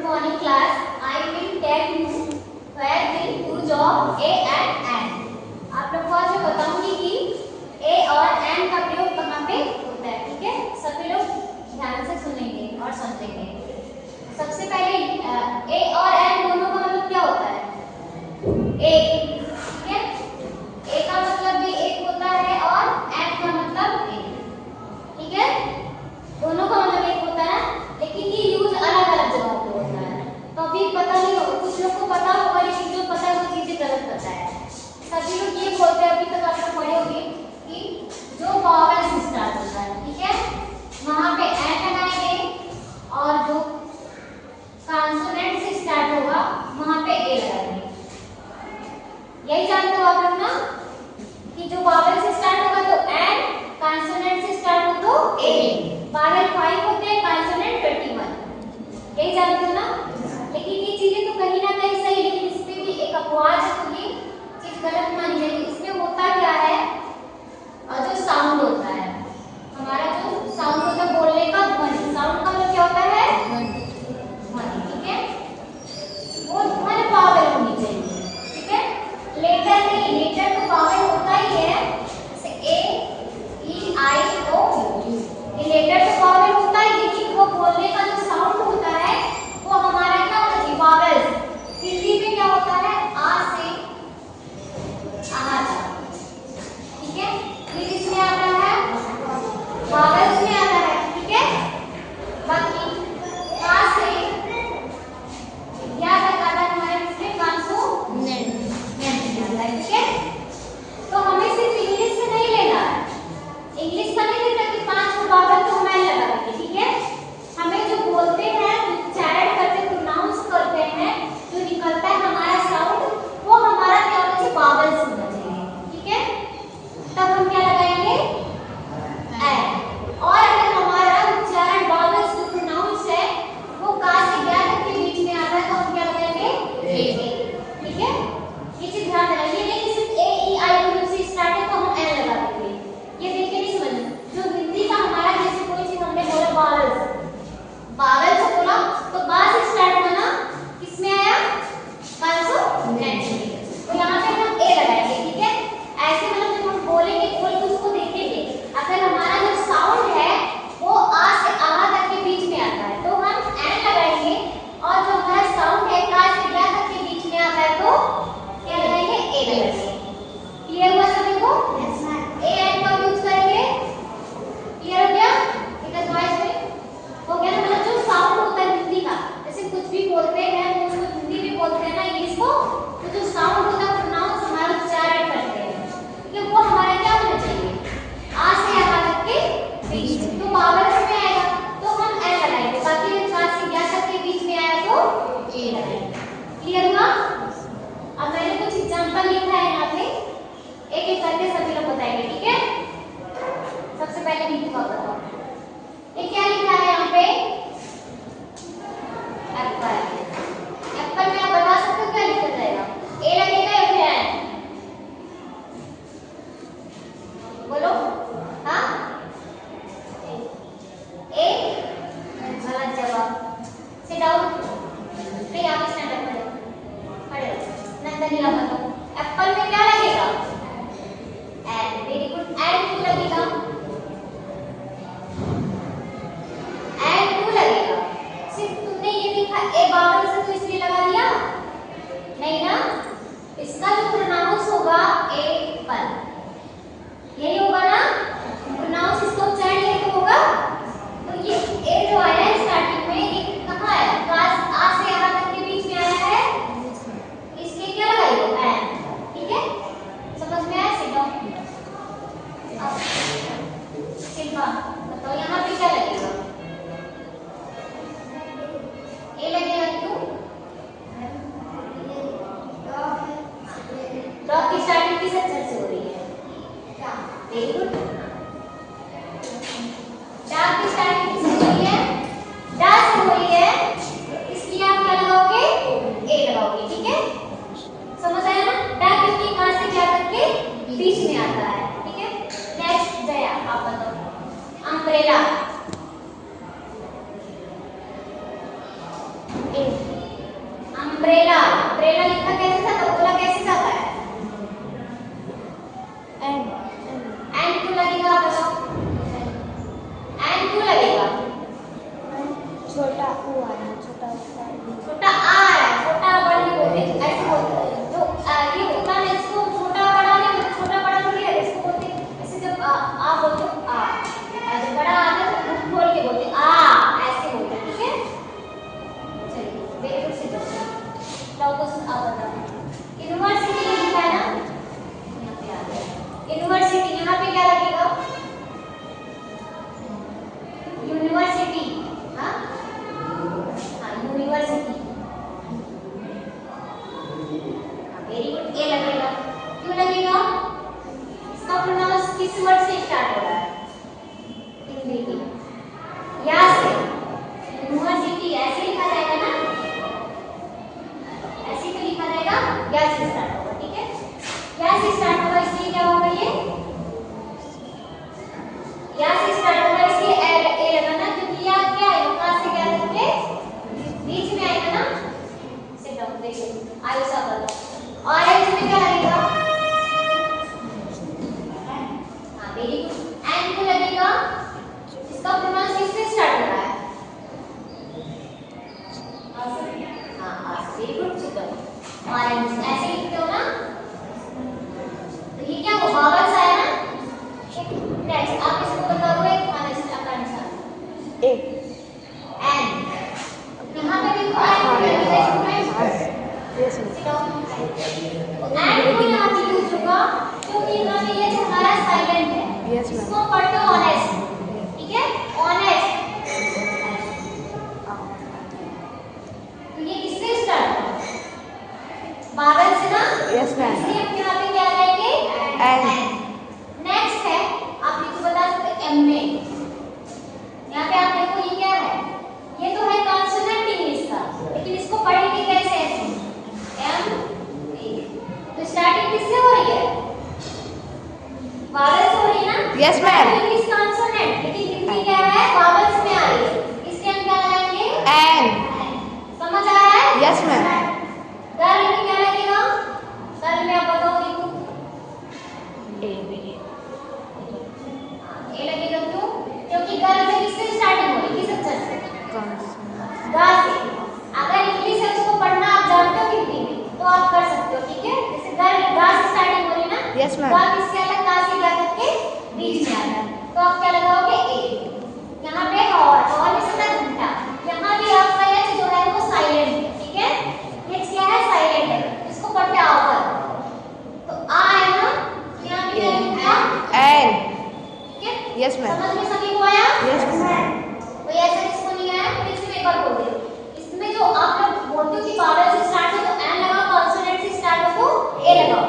morning class. I will tell you where the use of a and an. आप लोग को आज मैं बताऊंगी कि a और an का प्रयोग कहाँ पे होता है, ठीक है? सभी लोग ध्यान से सुनेंगे और समझेंगे। सबसे पहले a और an दोनों का मतलब क्या होता है? एक, ठीक है? a का मतलब भी एक होता है और an का मतलब एक, ठीक है? दोनों का मतलब एक होता है, लेकिन ये यूज अलग अलग जगहों पे होता है। तो अभी पता नहीं होगा, कुछ लोग को पता होगा, लेकिन जो पता है वो चीजें गलत पता है। सभी लोग ये बोलते हैं, अभी तक आप लोग पढ़े होंगे कि जो वॉवेल से स्टार्ट होता है, ठीक है, वहां पे एन लगाएंगे, और जो कॉन्सोनेंट से स्टार्ट होगा वहां पे ए लगाएंगे। यही जानते हो आप लोग ना कि जो वॉवेल से स्टार्ट होगा तो एन, कॉन्सोनेंट से स्टार्ट हो तो ए। वॉवेल 5 होते हैं, कॉन्सोनेंट 21। यही जानते हो ना? लेकिन ये चीजें तो कहीं ना कहीं सही, लेकिन इस पे भी एक अपवाद है, तो ये चीज गलत मानी जाएगी। इसमें होता क्या है, और जो साउंड होता है, हमारा जो साउंड होता है बोलने का ध्वनि, साउंड का मतलब क्या होता है? ध्वनि, ठीक है? वो ध्वनि वॉवेल होनी चाहिए, ठीक है? लेटर नहीं, लेटर तो वॉवेल होता ही है, जैसे ए, ई, आई, ओ, यू। ये लेटर तो वॉवेल होता ही, लेकिन वो बोलने का जो साउंड होता है वो हमारा क्या होता है? वॉवेल्स। हिंदी में क्या होता है? आ से आ तक, ठीक है? ये किसमें आता है? वॉवेल्स में आता है, ठीक है? बाकी आ से या तक आता है हमारे किसमें? कॉन्सोनेंट में आता है, ठीक है? तो हमें सिर्फ इंग्लिश से नहीं लेना है, इंग्लिश का नहीं लेना कि 5 वॉवेल तो हमें लगा देंगे, ठीक है? हमें जो बोलते हैं, उच्चारण करते, प्रोनाउंस करते हैं, जो निकलता है हमारा साउंड, वो हमारा क्या होना चाहिए? वॉवेल्स होना चाहिए, ठीक है? तब हम क्या लगाएंगे? एन। और अगर हमारा उच्चारण वॉवेल्स जो प्रोनाउंस है वो का से क्या तक के बीच में आता है, तो हम क्या लगाएंगे? ए, ठीक है? ये चीज ध्यान देना, ये नहीं कि सिर्फ ए, ई, आई, ओ, यू से स्टार्ट है तो हम एन लगा देंगे। ये देख के नहीं समझना। जो हिंदी का हमारा, जैसे कोई चीज हमने बोला वॉवेल्स, वॉवेल से बोला तो बा से स्टार्ट हुआ ना, किसमें आया? कॉन्सोनेंट में। तो यहाँ पे हम ए लगाएंगे, ठीक है? ऐसे मतलब जब हम बोलेंगे, बोल के उसको देखेंगे, अगर हमारा जो साउंड है वो आ से आ तक के बीच में आता है तो हम एन लगाएंगे, और जो हमारा साउंड है का से या तक के बीच में आता है तो क्या लगाएंगे? ए लगाएंगे। क्लियर हुआ सभी को? ए एन का यूज करेंगे। क्लियर हो गया? एक वॉइस में हो गया ना? मतलब जो साउंड होता है हिंदी का, जैसे कुछ भी बोलते हैं वो उसको हिंदी में बोलते हैं ना, इंग्लिश को, तो जो साउंड होता है प्रोनाउंस हमारा उच्चारण करते हैं, ठीक है? वो हमारा क्या होना चाहिए? आ से आ तक के बीच में। तो वॉवेल में आएगा तो हम एन लगाएंगे, बाकी जो का से या तक के बीच में आया तो ए लगाएंगे। क्लियर हुआ? अब मैंने कुछ एग्जांपल लिखा है यहाँ पे, एक एक करके सभी लोग बताएंगे, ठीक है? सबसे पहले नीतू का बताओ, ये क्या लिखा है यहाँ पे? एप्पल। एप्पल में आप बता सकते हो क्या लिखा जाएगा? ए लगेगा या फिर एन? बोलो। हाँ, ए। गलत जवाब। Sit down. फिर यहाँ पे स्टैंड अप करो, खड़े हो। नंदनीला बताओ, एप्पल में क्या लगेगा? एन। Very good. एन क्यों लगेगा? एन क्यों लगेगा? सिर्फ तुमने ये लिखा ए वॉवेल से तो इसलिए लगा दिया? नहीं ना, इसका जो प्रोनाउंस होगा एप्पल, यही होगा ना? प्रोनाउंस इसका उच्चारण यही तो होगा। तो ये ए जो आया है स्टार्टिंग में, ये कहाँ है? आ से आ तक के बीच में आया है, इसके क्या लगाइए? एन, ठीक है? समझ में आया? Sit down. शिल्पा बताओ, यहाँ पे क्या लगेगा? ए लगेगा क्यों? डॉग की स्टार्टिंग किस अक्षर से हो रही है? Very good. डॉग की स्टार्टिंग किससे हो रही है? अम्ब्रेला, अम्ब्रेला लिखा कैसे जाता है, बोला कैसे जाता है? एंड क्यों लगेगा आप बताओ? एंड क्यों लगेगा? छोटा ऊ आ रहा है, छोटा छोटा आ रहा है, छोटा बड़ा नहीं बोलते, ऐसे बोलते हैं जो ये होता है इसको छोटा बड़ा नहीं बोलते, छोटा बड़ा थोड़ी है, इसको बोलते हैं ऐसे जब आ बोलते हो आ, और जब बड़ा आता है तो मुंह खोल के बोलते हैं आ, ऐसे बोलते हैं, ठीक है? चलिए वेरी गुड से नाउ क्वेश्चन आप बताओ। यूनिवर्सिटी लिखा है ना, यहाँ पे आ गया यूनिवर्सिटी, यहाँ पे क्या लगेगा? यूनिवर्सिटी, हाँ हाँ यूनिवर्सिटी, वेरी गुड, ए लगेगा। क्यों लगेगा? इसका प्रोनाउंस किस वर्ड से स्टार्ट हो रहा है? हिंदी में या से? यूनिवर्सिटी ऐसे लिखा जाएगा ना, ऐसे तो लिखा जाएगा, या से स्टार्ट होगा, ठीक है? या से स्टार्ट होगा, इसलिए क्या होगा ये? या से स्टार्ट होगा इसलिए ए लगाना, क्योंकि या क्या है, कहां से क्या करके बीच में आएगा ना। सिट डाउन, देखिए आयुषा का ऑरेंज में क्या लगेगा? हाँ वेरी गुड, एंड को लगेगा, इसका प्रोनाउंस किससे स्टार्ट हो रहा है? हाँ वेरी गुड, चिकन ऑरेंज ऐसे लिखते हो ना, तो ये क्या हो, बावल्स आया ना। नेक्स्ट आप इसको बताओगे आकांक्षा, ए एंड यहाँ पे भी यस एंड को यहाँ पे यूज होगा क्योंकि यहाँ पे ये जो हमारा साइलेंट है, Yes, ma'am. इसको पढ़ते हो ऑनेस्ट, ठीक है? ऑनेस्ट, तो ये किससे स्टार्ट होगा? बावल से ना। Yes, ma'am. इसलिए हम यहाँ पे क्या लगाएंगे? And. नेक्स्ट है, आप लिखो बता सकते एम में, यहाँ पे आप देखो ये क्या है, ये तो है कॉन्सोनेंट इंग्लिश का, लेकिन इसको पढ़ेंगे कैसे? ऐसे एम ए, तो स्टार्टिंग किससे हो रही है? वावल से हो रही है ना? Yes, ma'am. इंग्लिश कॉन्सोनेंट, लेकिन हिंदी क्या है, वावल्स में आ रही है, इसलिए हम क्या लगाएंगे? And. समझ आ रहा है? Yes, ma'am. गर्ल में क्या लगेगा? गर्ल में आप बताओ, देखो ए मेरी ए लगेगा, क्यों? क्योंकि गर्ल से किससे स्टार्टिंग हो रही है, किस अक्षर से? कौन गा से। अगर इंग्लिश है उसको पढ़ना आप जानते हो हिंदी में तो आप कर सकते हो, ठीक है? जैसे गर्ल गा से स्टार्टिंग हो रही ना, Yes, ma'am. गा किससे आता है? का से क्या करके बीच में आता है, तो आप क्या लगाओगे? ए। यहाँ पे और में से घंटा, यहाँ भी आपका एच जो है वो साइलेंट है, ठीक है? एच क्या है? साइलेंट है, इसको पढ़ते आओ पर, तो आ है ना, यहाँ पे क्या लिखा? And. ठीक है? Yes, ma'am. समझ में सभी को आया? Yes, ma'am. कोई ऐसा जिसको नहीं आया फिर इसमें एक बार बोल दे, इसमें जो आप लोग बोलते हो कि बावल से स्टार्ट हो तो एन लगाओ, कॉन्सोनेंट से स्टार्ट हो तो ए लगाओ,